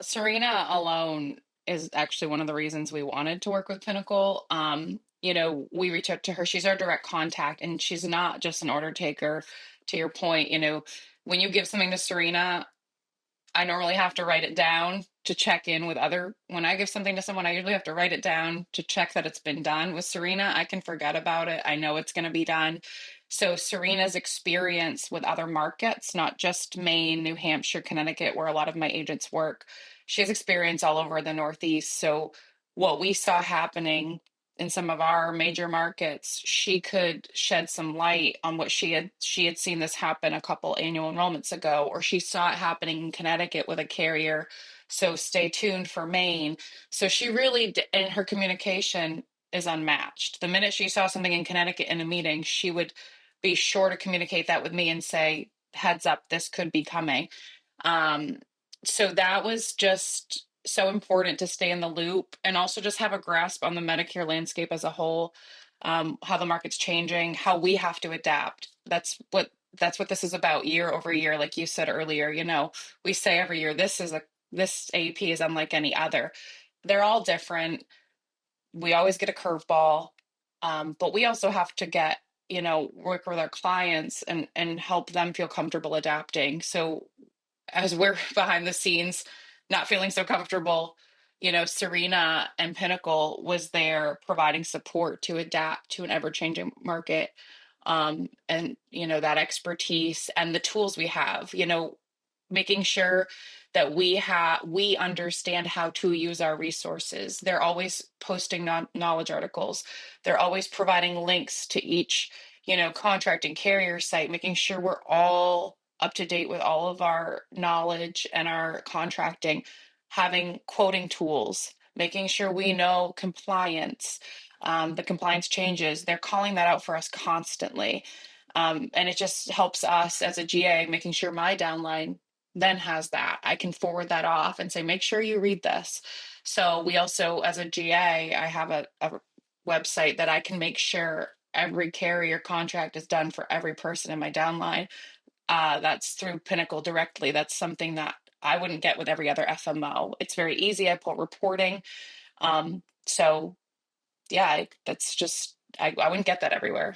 Serena alone is actually one of the reasons we wanted to work with Pinnacle. We reach out to her. She's our direct contact, and she's not just an order taker. To your point, when you give something to Serena, I normally have to write it down to check in with other. When I give something to someone, I usually have to write it down to check that it's been done. With Serena, I can forget about it. I know it's going to be done. So Serena's experience with other markets, not just Maine, New Hampshire, Connecticut, where a lot of my agents work, she has experience all over the Northeast. So what we saw happening in some of our major markets, she could shed some light on what she had seen this happen a couple annual enrollments ago, or she saw it happening in Connecticut with a carrier. So stay tuned for Maine. So she really, in her communication, is unmatched. The minute she saw something in Connecticut in a meeting, she would be sure to communicate that with me and say, heads up, this could be coming. Um, so that was just so important to stay in the loop and also just have a grasp on the Medicare landscape as a whole, how the market's changing, how we have to adapt. That's what this is about year over year. Like you said earlier, we say every year this AEP is unlike any other. They're all different. We always get a curveball, but we also have to work with our clients and help them feel comfortable adapting. So as we're behind the scenes, not feeling so comfortable, Serena and Pinnacle was there providing support to adapt to an ever changing market. And that expertise and the tools we have, making sure that we understand how to use our resources. They're always posting knowledge articles. They're always providing links to each, contracting carrier site, making sure we're all up to date with all of our knowledge and our contracting, having quoting tools, making sure we know compliance, the compliance changes. They're calling that out for us constantly. And it just helps us as a GA, making sure my downline then has that. I can forward that off and say, make sure you read this. So we also, as a GA, I have a website that I can make sure every carrier contract is done for every person in my downline. That's through Pinnacle directly. That's something that I wouldn't get with every other FMO. It's very easy. I pull reporting. So yeah, that's just, I wouldn't get that everywhere.